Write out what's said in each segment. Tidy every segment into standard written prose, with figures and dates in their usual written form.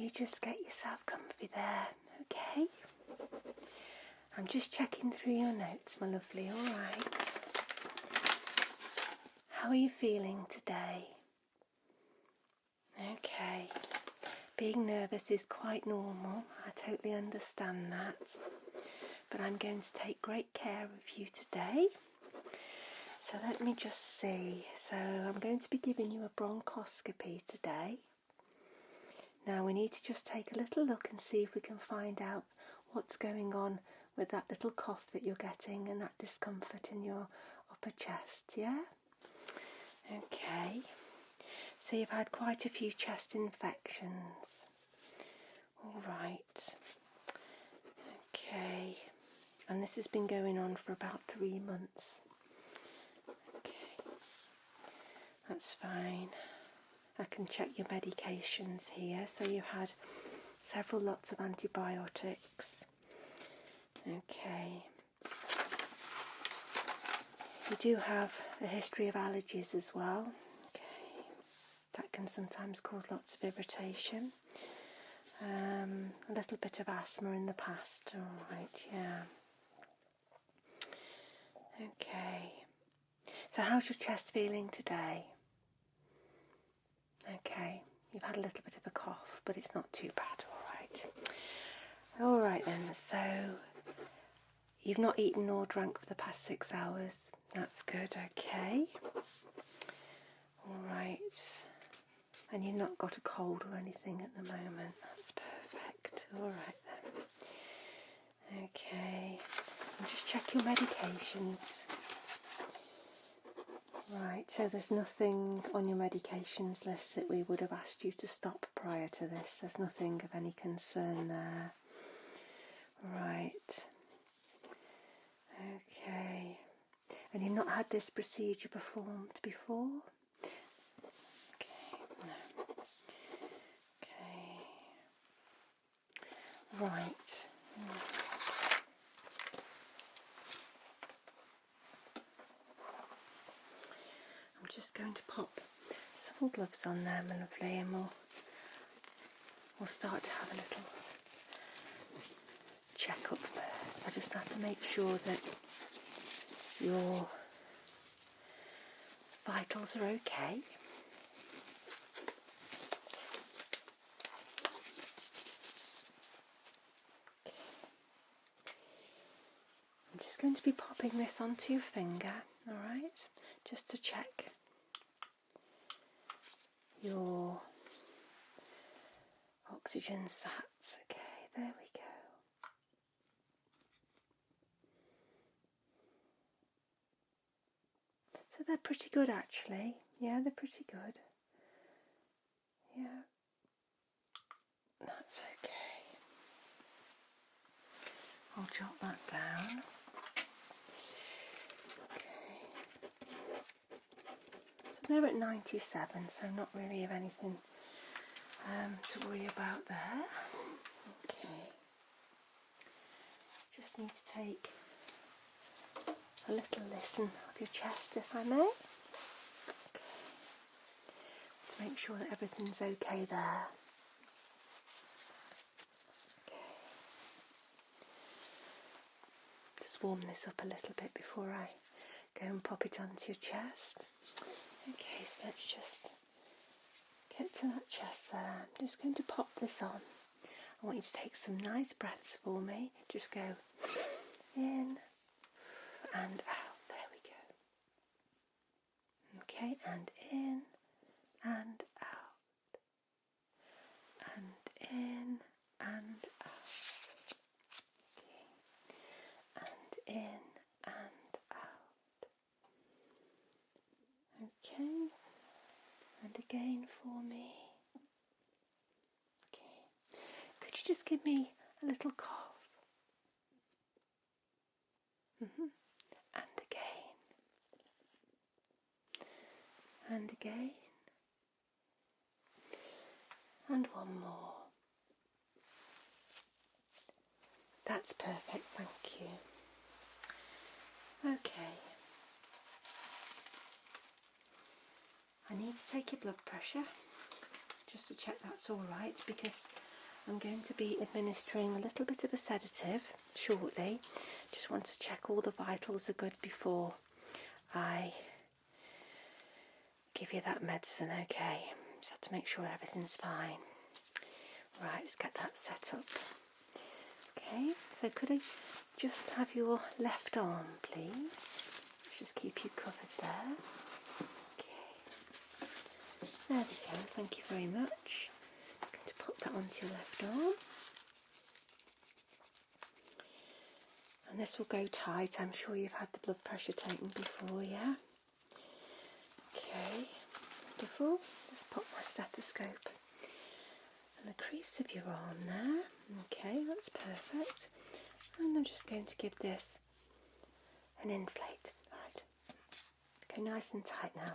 you just get yourself comfy there, okay? I'm just checking through your notes, my lovely, alright. How are you feeling today? Okay. Being nervous is quite normal, I totally understand that. But I'm going to take great care of you today. So let me just see. So I'm going to be giving you a bronchoscopy today. Now we need to just take a little look and see if we can find out what's going on with that little cough that you're getting and that discomfort in your upper chest, yeah? Okay. So you've had quite a few chest infections. All right. Okay. And this has been going on for about 3 months. Okay. That's fine. I can check your medications here. So you had several lots of antibiotics. Okay. You do have a history of allergies as well. Okay. That can sometimes cause lots of irritation. A little bit of asthma in the past. All right, yeah. Okay. So how's your chest feeling today? Okay. You've had a little bit of a cough, but it's not too bad. All right. All right then. So you've not eaten or drunk for the past 6 hours. That's good. Okay. All right. And you've not got a cold or anything at the moment. That's perfect. All right then. Okay. And just check your medications. Right, so there's nothing on your medications list that we would have asked you to stop prior to this. There's nothing of any concern there. Right. Okay. And you've not had this procedure performed before? Okay, no. Okay. Right. I'm just going to pop some gloves on there, my lovely, and we'll start to have a little check-up first. I just have to make sure that your vitals are okay. I'm just going to be popping this onto your finger, alright, just to check your oxygen sats. Okay, there we go. So they're pretty good actually. Yeah, they're pretty good. Yeah, that's okay. I'll jot that down. They're at 97, so not really of anything to worry about there. Okay. Just need to take a little listen of your chest, if I may. Okay. To make sure that everything's okay there. Okay. Just warm this up a little bit before I go and pop it onto your chest. Okay, so let's just get to that chest there. I'm just going to pop this on. I want you to take some nice breaths for me. Just go in and out. There we go. Okay, and in and out. And in and out. Okay. And in and out. Okay. And again for me. Okay. Could you just give me a little cough? And again. And again. And one more. That's perfect, thank you. Okay. I need to take your blood pressure just to check that's all right, because I'm going to be administering a little bit of a sedative shortly. Just want to check all the vitals are good before I give you that medicine, okay? Just have to make sure everything's fine. Right, let's get that set up. Okay, so could I just have your left arm, please? Let's just keep you covered there. Okay, there we go, thank you very much. I'm going to put that onto your left arm. And this will go tight. I'm sure you've had the blood pressure taken before, yeah? Okay, wonderful. Just put my stethoscope in the crease of your arm there. Okay, that's perfect. And I'm just going to give this an inflate. Alright. Okay, nice and tight now.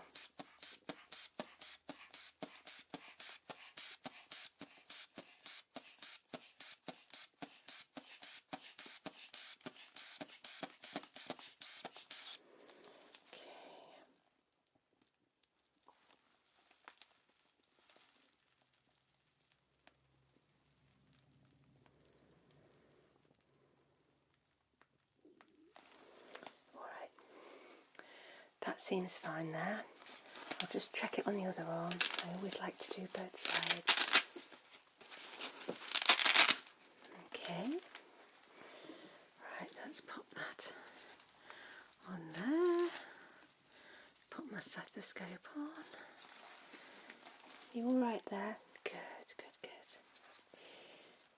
That seems fine there. I'll just check it on the other arm. I always like to do both sides. Okay. Right, let's put that on there. Put my stethoscope on. You all right there? Good, good, good.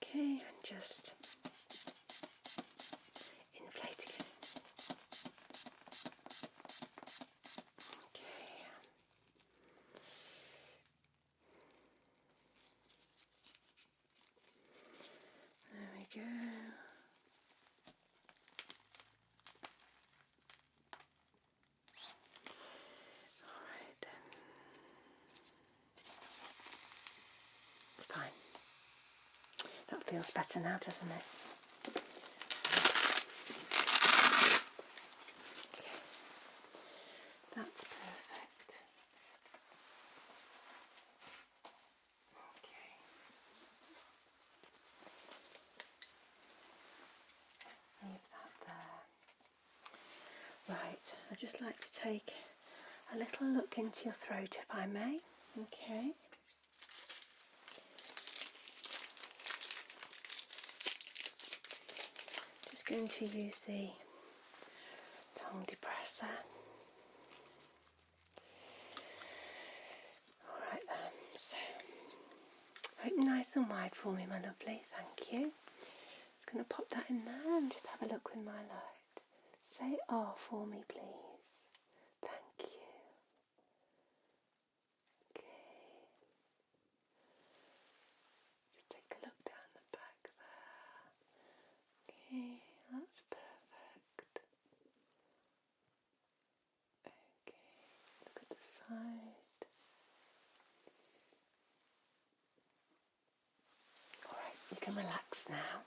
Okay, and just inflate again. Go. Alright. It's fine. That feels better now, doesn't it? Okay. That's perfect. Okay. Leave that there. Right, I'd just like to take a little look into your throat if I may. Okay. Just going to use the tongue depressor. Alright then, so open nice and wide for me, my lovely, thank you. Just going to pop that in there and just have a look with my light. Say "ah" for me, please. Thank you. Okay. Just take a look down the back there. Okay, that's perfect. Okay, look at the side. Alright, you can relax now.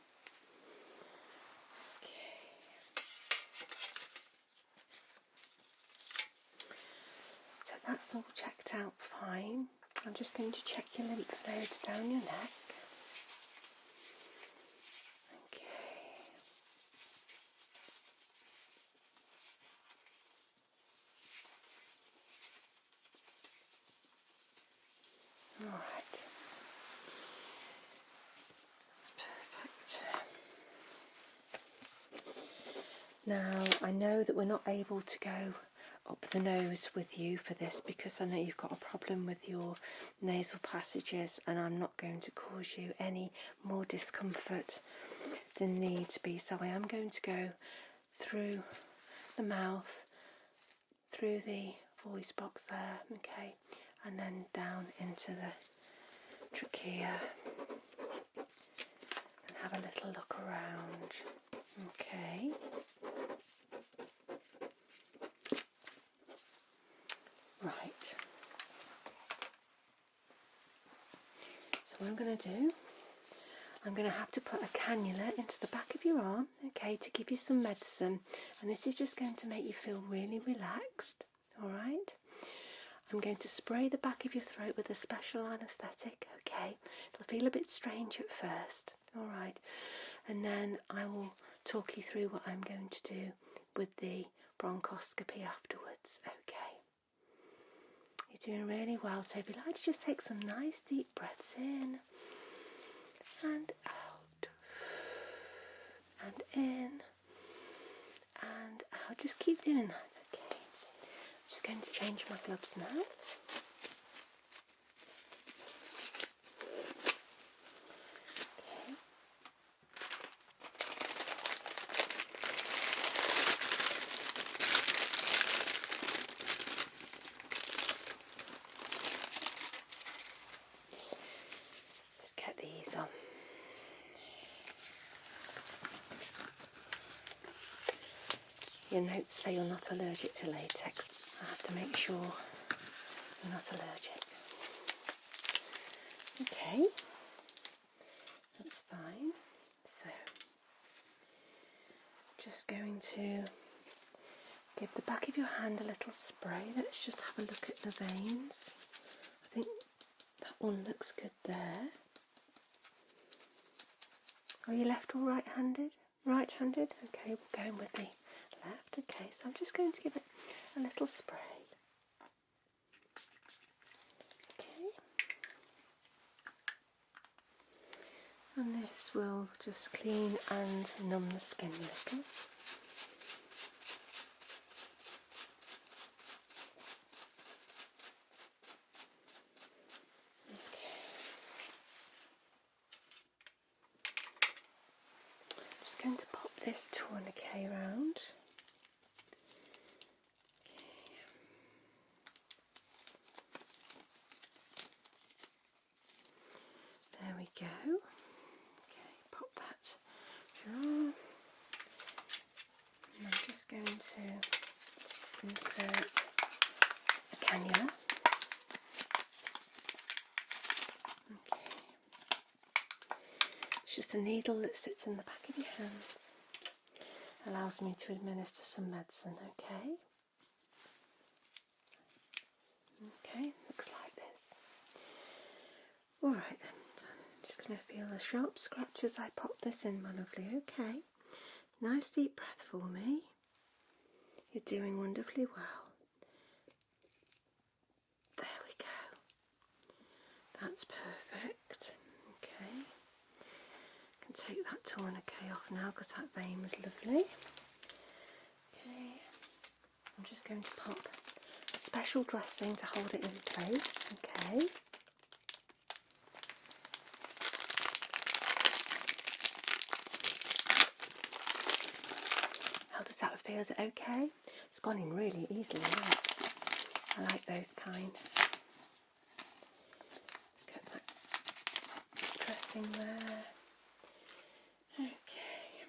So that's all checked out fine. I'm just going to check your lymph nodes down your neck. Okay. Alright. That's perfect. Now, I know that we're not able to go up the nose with you for this because I know you've got a problem with your nasal passages, and I'm not going to cause you any more discomfort than needs be. So I am going to go through the mouth, through the voice box there, okay, and then down into the trachea and have a little look around, okay. Right, so what I'm going to do, I'm going to have to put a cannula into the back of your arm, okay, to give you some medicine, and this is just going to make you feel really relaxed, alright? I'm going to spray the back of your throat with a special anaesthetic, okay? It'll feel a bit strange at first, alright? And then I will talk you through what I'm going to do with the bronchoscopy afterwards, okay? You're doing really well, so if you'd like to just take some nice deep breaths in and out, and in and out. Just keep doing that, okay? I'm just going to change my gloves now. Just get these on. Your notes say you're not allergic to latex. I have to make sure you're not allergic. Okay, that's fine. So, just going to give the back of your hand a little spray. Let's just have a look at the veins. I think that one looks good there. Are you left or right-handed? Right-handed? Okay, we're going with the left. Okay, so I'm just going to give it a little spray. Okay. And this will just clean and numb the skin a little. Going to pop this tourniquet round. There we go. Okay, pop that through. And I'm just going to insert a cannula. Okay. It's just a needle that sits in the back of your hands. Allows me to administer some medicine, okay? Okay, looks like this. Alright then, so I'm just going to feel the sharp scratch as I pop this in, my lovely, okay? Nice deep breath for me. You're doing wonderfully well. There we go. That's perfect. Okay. I can take that tourniquet off now because that vein was lovely. Okay. I'm just going to pop a special dressing to hold it in place. Okay. How does that feel? Is it okay? It's gone in really easily, isn't it? I like those kind. Let's get that dressing there. Okay.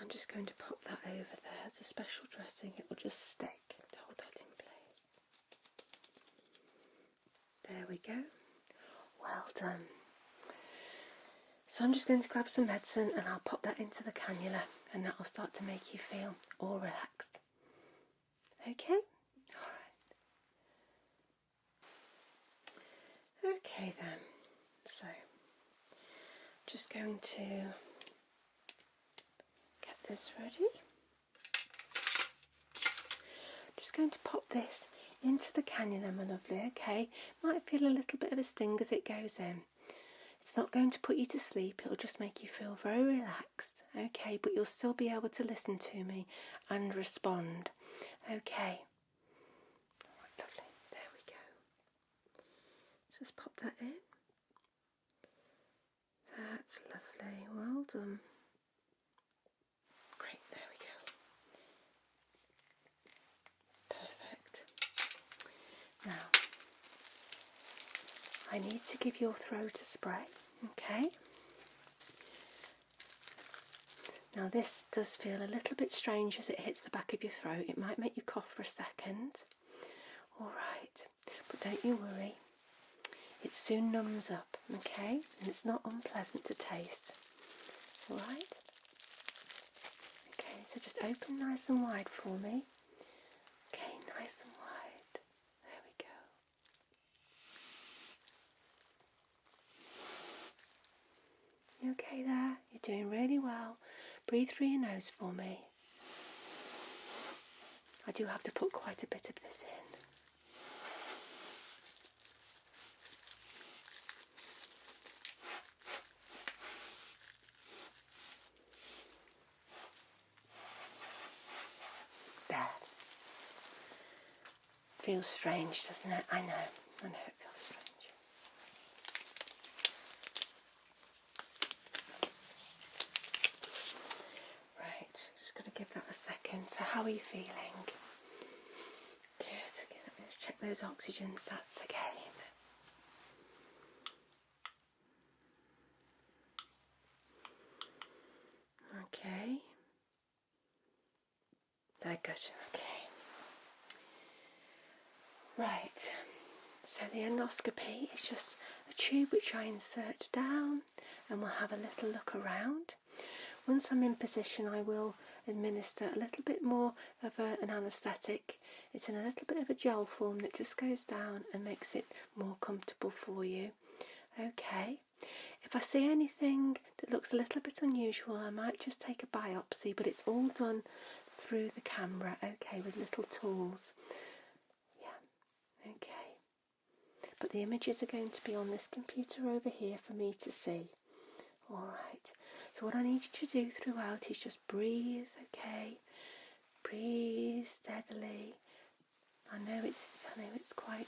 I'm just going to pop that over there. It's a special dressing. It will just stick to hold that in place. There we go. Well done. So I'm just going to grab some medicine and I'll pop that into the cannula and that will start to make you feel all relaxed. Okay? Alright. Okay then. So, just going to get this ready. Just going to pop this into the cannula, my lovely, okay? Might feel a little bit of a sting as it goes in. It's not going to put you to sleep, it'll just make you feel very relaxed, okay? But you'll still be able to listen to me and respond, okay? Alright, lovely, there we go. Just pop that in. That's lovely, well done. Great, there we go. Perfect. Now, I need to give your throat a spray, okay? Now this does feel a little bit strange as it hits the back of your throat. It might make you cough for a second. Alright, but don't you worry. It soon numbs up, okay? And it's not unpleasant to taste. Alright? Okay, so just open nice and wide for me. Okay, nice and wide. You okay there? You're doing really well. Breathe through your nose for me. I do have to put quite a bit of this in. There. Feels strange, doesn't it? I know it feels strange. Right, just got to give that a second. So how are you feeling? Good, okay, let's check those oxygen sats again. Okay. They're good, okay. Right, so the endoscopy is just a tube which I insert down and we'll have a little look around. Once I'm in position, I will administer a little bit more of an anaesthetic. It's in a little bit of a gel form that just goes down and makes it more comfortable for you. Okay, if I see anything that looks a little bit unusual, I might just take a biopsy, but it's all done through the camera, okay, with little tools. Yeah, okay. But the images are going to be on this computer over here for me to see. Alright, so what I need you to do throughout is just breathe, okay? Breathe steadily. I know it's quite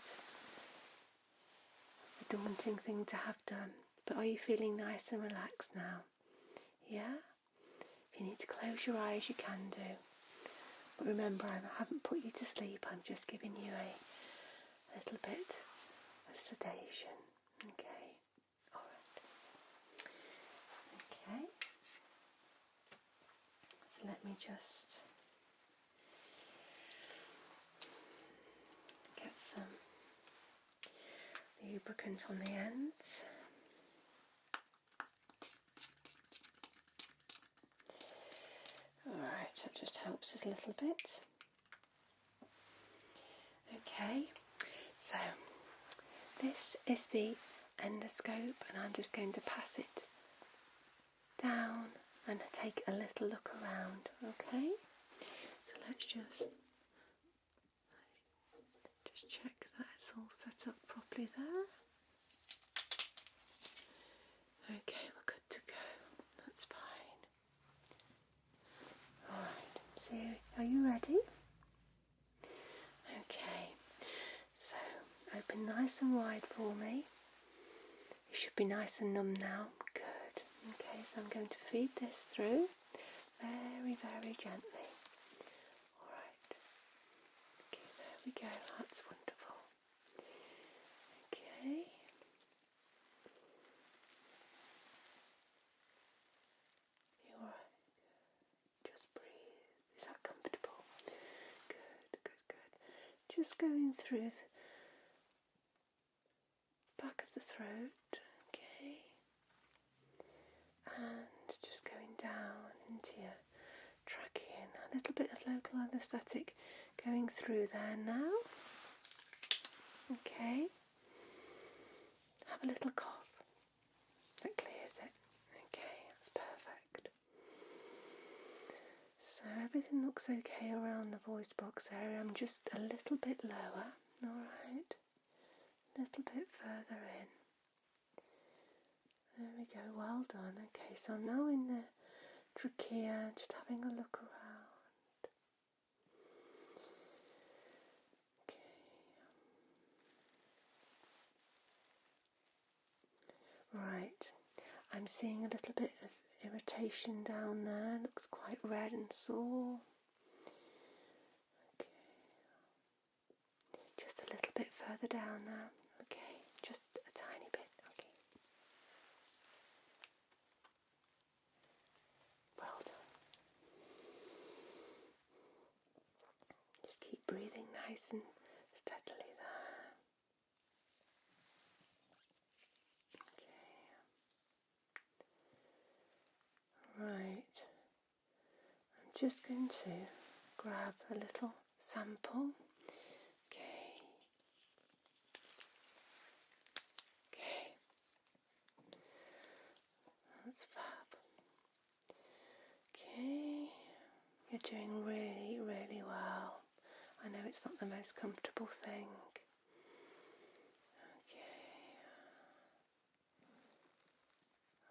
a daunting thing to have done, but are you feeling nice and relaxed now? Yeah? If you need to close your eyes, you can do. But remember, I haven't put you to sleep, I'm just giving you a little bit of sedation, okay? Okay, so let me just get some lubricant on the ends. Alright, that just helps us a little bit. Okay, so this is the endoscope and I'm just going to pass it down and take a little look around, okay? So let's just check that it's all set up properly there. Okay, we're good to go, that's fine. Alright, so are you ready? Okay, so open nice and wide for me. You should be nice and numb now. Good. Okay, so I'm going to feed this through very, very gently. Alright. Okay, there we go. That's wonderful. Okay. You alright? Just breathe. Is that comfortable? Good, good, good. Just going through the back of the throat. Okay. And just going down into your trachea. A little bit of local anaesthetic going through there now. Okay. Have a little cough. That clears it. Okay, that's perfect. So everything looks okay around the voice box area. I'm just a little bit lower. Alright. A little bit further in. There we go, well done. Okay, so I'm now in the trachea, just having a look around. Okay. Right, I'm seeing a little bit of irritation down there, looks quite red and sore. Okay. Just a little bit further down now. Okay, just a tiny bit. Okay. Well done. Just keep breathing nice and steadily there. Okay. Right. I'm just going to grab a little sample. Okay. Okay. That's fab. Okay, you're doing really, really well. I know it's not the most comfortable thing. Okay.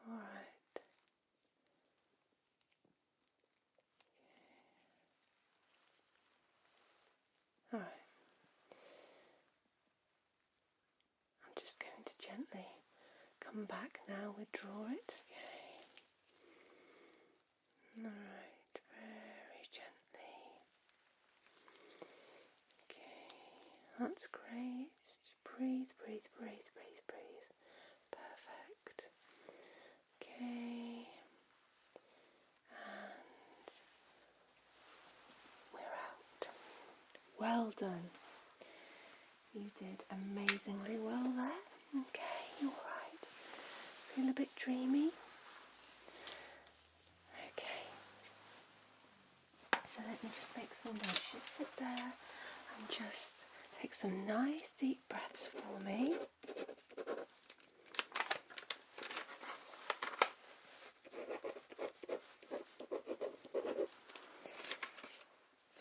Alright. Alright. I'm just going to gently come back now, withdraw it. Okay. Alright, very gently. Okay, that's great. Just breathe, breathe, breathe, breathe, breathe. Perfect. Okay. And we're out. Well done. You did amazingly well there. Okay, you're right. Feel a bit dreamy? Okay. So let me just make some noise. Just sit there and just take some nice deep breaths for me.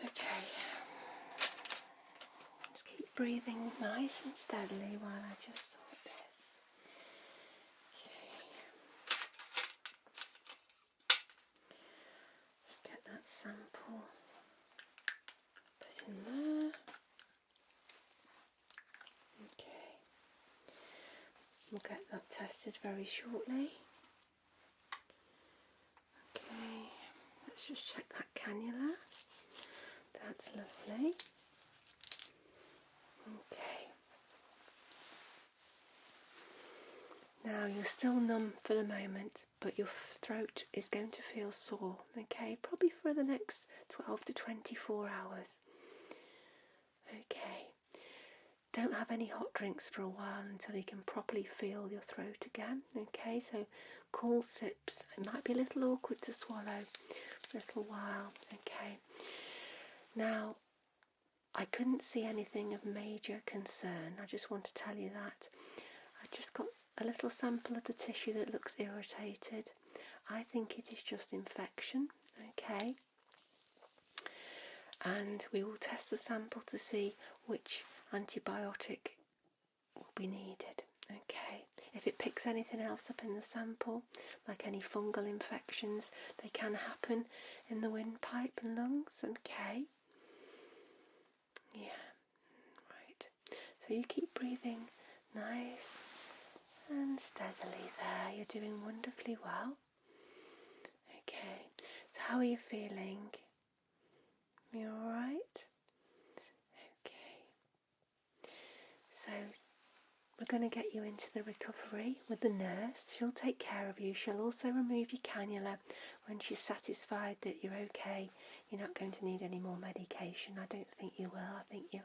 Okay. Just keep breathing nice and steadily while I just sort this. Okay. Just get that sample put in there. Okay. We'll get that tested very shortly. Okay. Let's just check that cannula. That's lovely. Okay. Now you're still numb for the moment, but your throat is going to feel sore, okay? Probably for the next 12 to 24 hours. Okay. Don't have any hot drinks for a while until you can properly feel your throat again, okay? So cool sips. It might be a little awkward to swallow for a little while, okay? Now, I couldn't see anything of major concern. I just want to tell you that. I just got a little sample of the tissue that looks irritated. I think it is just infection, okay? And we will test the sample to see which antibiotic will be needed, okay? If it picks anything else up in the sample, like any fungal infections, they can happen in the windpipe and lungs, okay? Yeah, right. So you keep breathing nice and steadily there. You're doing wonderfully well. Okay, so how are you feeling? You alright? Okay. So we're going to get you into the recovery with the nurse. She'll take care of you. She'll also remove your cannula when she's satisfied that you're okay. You're not going to need any more medication. I don't think you will. I think you're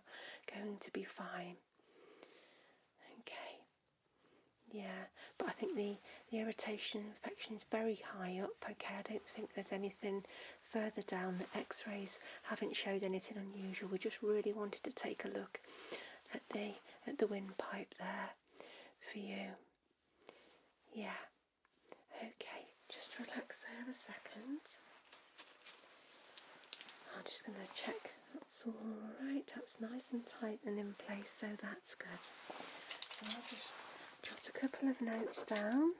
going to be fine. Okay. Yeah, but I think the irritation infection is very high up, okay? I don't think there's anything further down. The x-rays haven't showed anything unusual. We just really wanted to take a look at the windpipe there for you. Yeah. Okay, just relax there a second. I'm just going to check that's all right. That's nice and tight and in place, so that's good. So I'll just jot a couple of notes down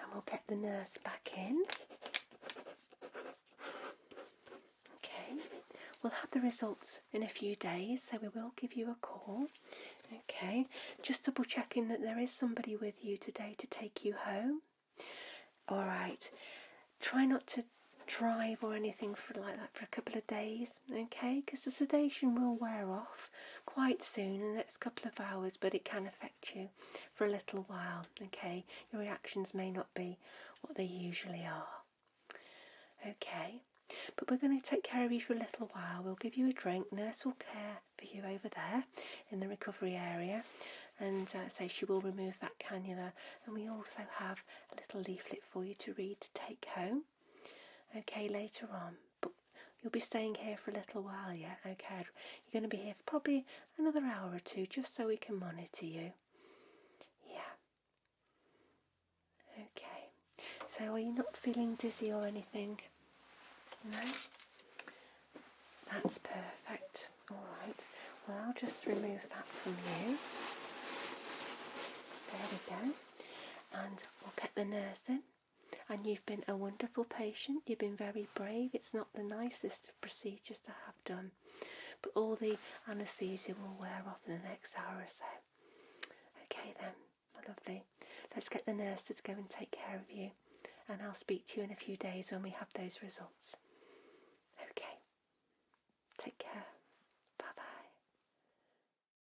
and we'll get the nurse back in. Okay, we'll have the results in a few days, so we will give you a call. Okay, just double checking that there is somebody with you today to take you home. Alright, try not to drive or anything like that for a couple of days, okay? Because the sedation will wear off quite soon, in the next couple of hours, but it can affect you for a little while, okay? Your reactions may not be what they usually are, okay? But we're going to take care of you for a little while. We'll give you a drink. Nurse will care for you over there in the recovery area, and so she will remove that cannula, and we also have a little leaflet for you to read to take home, okay, later on. But you'll be staying here for a little while, yeah, okay? You're going to be here for probably another hour or two, just so we can monitor you. Yeah. So are you not feeling dizzy or anything? No? That's perfect. Alright, well I'll just remove that from you. There we go. And we'll get the nurse in. And you've been a wonderful patient. You've been very brave. It's not the nicest of procedures to have done, but all the anaesthesia will wear off in the next hour or so. Okay then, lovely. Let's get the nurse to go and take care of you, and I'll speak to you in a few days when we have those results.